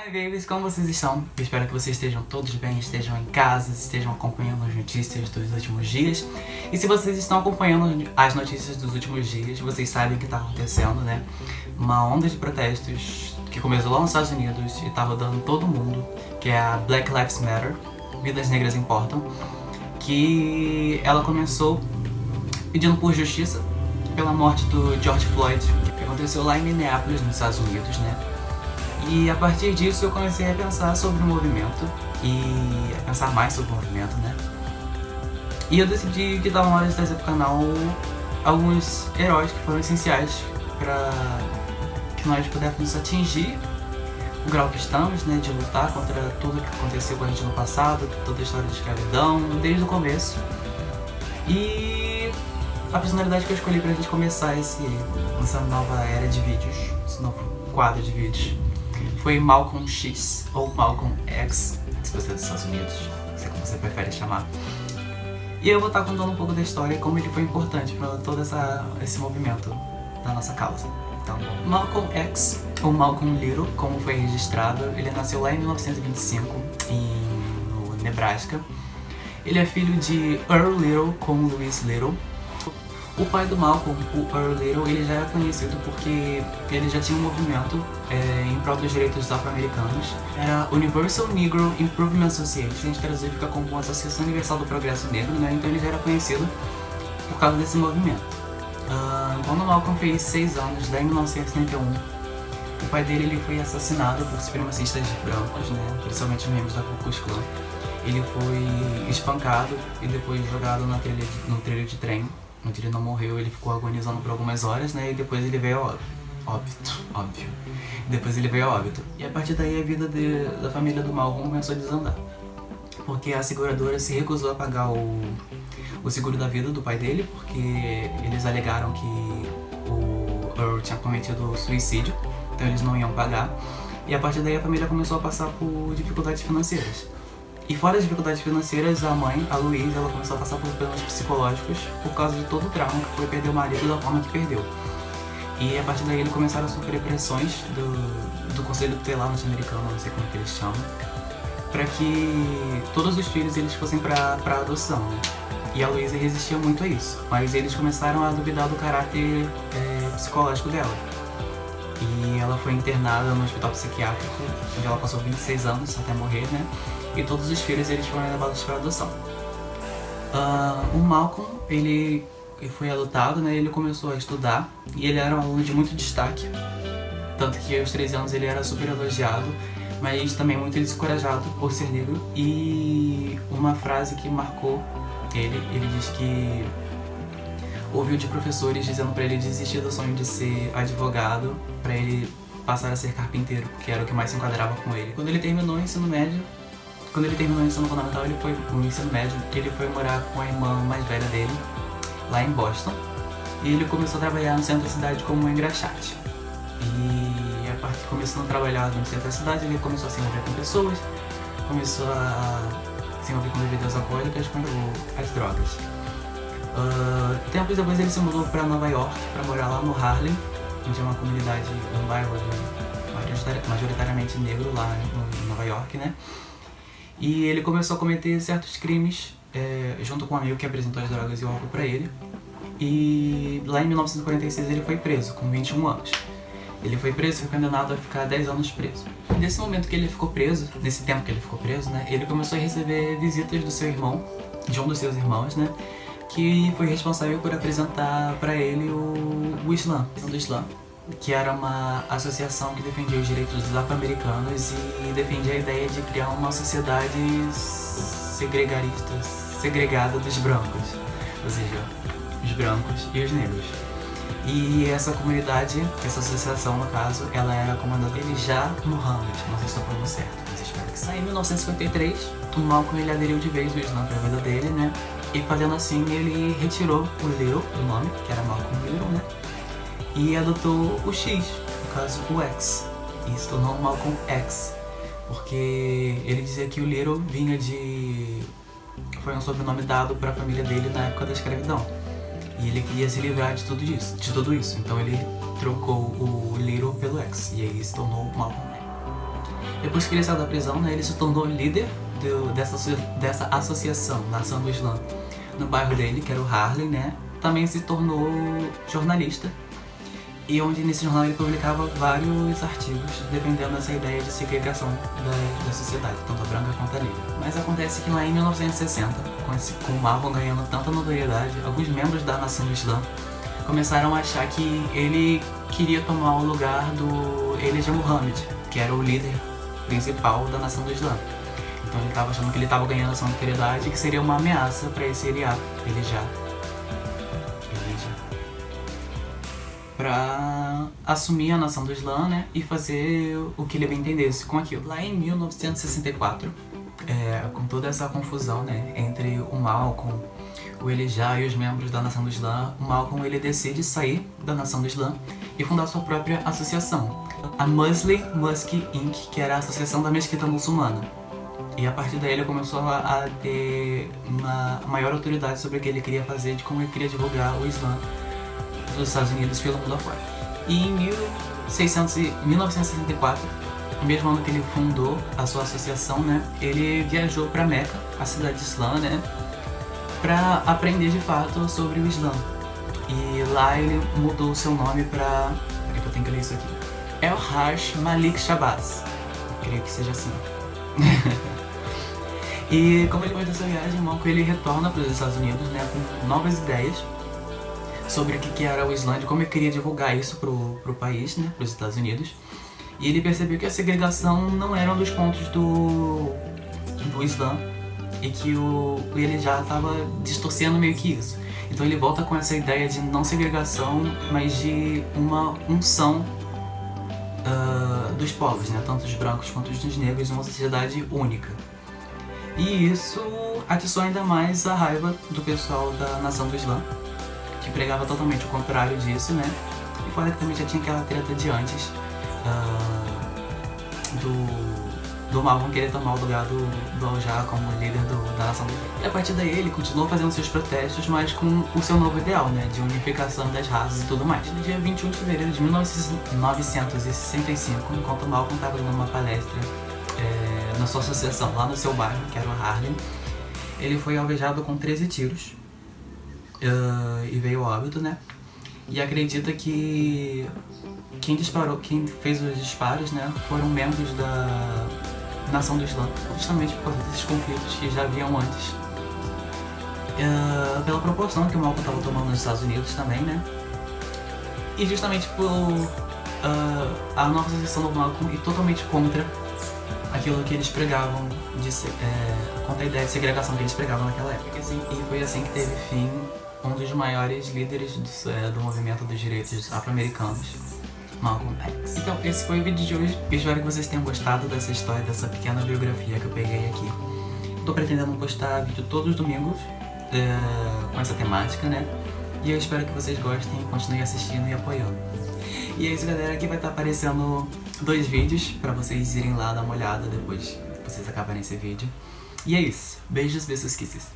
Hi babies, como vocês estão? Eu espero que vocês estejam todos bem, estejam em casa, estejam acompanhando as notícias dos últimos dias. E se vocês estão acompanhando as notícias dos últimos dias, vocês sabem que está acontecendo, né? Uma onda de protestos que começou lá nos Estados Unidos e está rodando todo mundo, que é a Black Lives Matter, Vidas Negras Importam, que ela começou pedindo por justiça pela morte do George Floyd, que aconteceu lá em Minneapolis, nos Estados Unidos, né? E a partir disso eu comecei a pensar sobre o movimento e a pensar mais sobre o movimento, né? E eu decidi que estava na hora de trazer pro canal alguns heróis que foram essenciais para que nós pudéssemos atingir o grau que estamos, né? De lutar contra tudo que aconteceu com a gente no passado, toda a história de escravidão, desde o começo. E a personalidade que eu escolhi pra gente começar essa nova era de vídeos, esse novo quadro de vídeos, foi Malcolm X, ou Malcolm X, se você é dos Estados Unidos, não sei como você prefere chamar. E eu vou estar contando um pouco da história e como ele foi importante para todo esse movimento da nossa causa. Então, Malcolm X, ou Malcolm Little, como foi registrado, ele nasceu lá em 1925, no Nebraska. Ele é filho de Earl Little com Louise Little. O pai do Malcolm, o Earl Little, ele já era conhecido porque ele já tinha um movimento em prol dos direitos dos afro-americanos. Era Universal Negro Improvement Association, se a gente traduzir fica como uma Associação Universal do Progresso Negro, né? Então ele já era conhecido por causa desse movimento. Quando o Malcolm fez 6 anos, daí em 1971, o pai dele ele foi assassinado por supremacistas brancos, né? Principalmente membros da Ku Klux Klan. Ele foi espancado e depois jogado no trilho de trem, onde ele não morreu. Ele ficou agonizando por algumas horas, né? E depois ele veio ao óbito. Depois ele veio ao óbito. E a partir daí a vida da família do Malcolm começou a desandar, porque a seguradora se recusou a pagar o seguro da vida do pai dele, porque eles alegaram que o Earl tinha cometido suicídio, então eles não iam pagar. E a partir daí a família começou a passar por dificuldades financeiras. E fora das dificuldades financeiras, a mãe, a Louise, ela começou a passar por problemas psicológicos por causa de todo o trauma que foi perder o marido da forma que perdeu. E a partir daí eles começaram a sofrer pressões do Conselho Tutelar norte-americano, não sei como que eles chamam, para que todos os filhos eles fossem para adoção, né? E a Louise resistia muito a isso, mas eles começaram a duvidar do caráter psicológico dela. E ela foi internada no hospital psiquiátrico, onde ela passou 26 anos até morrer, né? E todos os filhos eles foram levados para adoção. O Malcolm, ele foi adotado, né? Ele começou a estudar e ele era um aluno de muito destaque, tanto que aos 13 anos ele era super elogiado, mas também muito descorajado por ser negro. E uma frase que marcou ele diz que ouviu de professores dizendo para ele desistir do sonho de ser advogado para ele passar a ser carpinteiro, porque era o que mais se enquadrava com ele. Quando ele terminou o ensino fundamental, ele foi no ensino médio, ele foi morar com a irmã mais velha dele, lá em Boston. E ele começou a trabalhar no centro da cidade como engraxate. E a partir de começando a trabalhar no centro da cidade, ele começou a se envolver com pessoas, começou a se envolver com bebidas alcoólicas, com as drogas. Tempos depois ele se mudou para Nova York, para morar lá no Harlem, onde é uma comunidade, um bairro majoritariamente negro lá em Nova York, né? E ele começou a cometer certos crimes junto com um amigo que apresentou as drogas e o álcool para ele. E lá em 1946 ele foi preso, com 21 anos. Ele foi preso e foi condenado a ficar 10 anos preso. Nesse momento que ele ficou preso, nesse tempo que ele ficou preso, né, ele começou a receber visitas do seu irmão, de um dos seus irmãos, né, que foi responsável por apresentar para ele o Islã, que era uma associação que defendia os direitos dos afro-americanos e defendia a ideia de criar uma sociedade segregada dos brancos, ou seja, os brancos e os negros. E essa comunidade, essa associação no caso, ela era comandada por Elijah Muhammad, não sei se estou falando certo, mas espero que sim. Em 1953, o Malcolm ele aderiu de vez o Islã para a vida dele, né? E fazendo assim, ele retirou o Little do nome, que era Malcolm Little, né? E adotou o X, no caso o X, e se tornou Malcolm X, porque ele dizia que o Little foi um sobrenome dado para a família dele na época da escravidão, e ele queria se livrar de tudo isso, então ele trocou o Little pelo X, e aí se tornou Malcolm X. Depois que ele saiu da prisão, né, ele se tornou líder dessa associação, Nação do Islã, no bairro dele, que era o Harlem, né? Também se tornou jornalista, e onde nesse jornal ele publicava vários artigos defendendo essa ideia de segregação da sociedade, tanto a branca quanto a negra. Mas acontece que lá em 1960, com o Malcolm ganhando tanta notoriedade, alguns membros da Nação do Islã começaram a achar que ele queria tomar o lugar do Elijah Muhammad, que era o líder principal da Nação do Islã. Então ele estava achando que ele estava ganhando essa notoriedade e que seria uma ameaça para esse Elijah, para assumir a Nação do Islã, né, e fazer o que ele bem entendesse com aquilo. Lá em 1964, com toda essa confusão, né, entre o Malcolm, o Elijah e os membros da Nação do Islã, o Malcolm ele decide sair da Nação do Islã e fundar sua própria associação, a Muslim Mosque Inc., que era a Associação da Mesquita Muçulmana. E a partir daí ele começou a ter uma maior autoridade sobre o que ele queria fazer, de como ele queria divulgar o Islã dos Estados Unidos pelo mundo afora. E em 1964, no mesmo ano que ele fundou a sua associação, né, ele viajou para Meca, a cidade islã, né, para aprender de fato sobre o Islã. E lá ele mudou o seu nome para... Peraí que eu tenho que ler isso aqui. El-Hajj Malik Shabazz. Creio que seja assim. E como ele foi dessa viagem, Malcolm ele retorna para os Estados Unidos, né, com novas ideias sobre o que era o Islã, de como ele queria divulgar isso pro país, né, pros Estados Unidos. E ele percebeu que a segregação não era um dos pontos do Islã e que ele já estava distorcendo meio que isso. Então ele volta com essa ideia de não segregação, mas de uma unção dos povos, né, tanto dos brancos quanto dos negros, em uma sociedade única. E isso atiçou ainda mais a raiva do pessoal da Nação do Islã, que pregava totalmente o contrário disso, né? E fora que também já tinha aquela treta de antes do Malcolm querer tomar o lugar do Al-Jah como líder da Nação do Islã. E a partir daí ele continuou fazendo seus protestos, mas com o seu novo ideal, né? De unificação das raças e tudo mais. No dia 21 de fevereiro de 1965, enquanto o Malcolm estava dando uma palestra na sua associação, lá no seu bairro, que era o Harlem, ele foi alvejado com 13 tiros. E veio ao óbito, né? E acredita que quem fez os disparos, né, foram membros da Nação do Islã, justamente por causa desses conflitos que já haviam antes. Pela proporção que o Malcolm estava tomando nos Estados Unidos também, né? E justamente por a nova associação do Malcolm ir totalmente contra aquilo que eles pregavam, contra a ideia de segregação que eles pregavam naquela época. E foi assim que teve fim um dos maiores líderes do movimento dos direitos afro-americanos, Malcolm X. Então, esse foi o vídeo de hoje. Eu espero que vocês tenham gostado dessa história, dessa pequena biografia que eu peguei aqui. Tô pretendendo postar vídeo todos os domingos com essa temática, né? E eu espero que vocês gostem e continuem assistindo e apoiando. E é isso, galera. Aqui vai estar aparecendo 2 vídeos pra vocês irem lá dar uma olhada depois que vocês acabarem esse vídeo. E é isso. Beijos, beijos, kisses.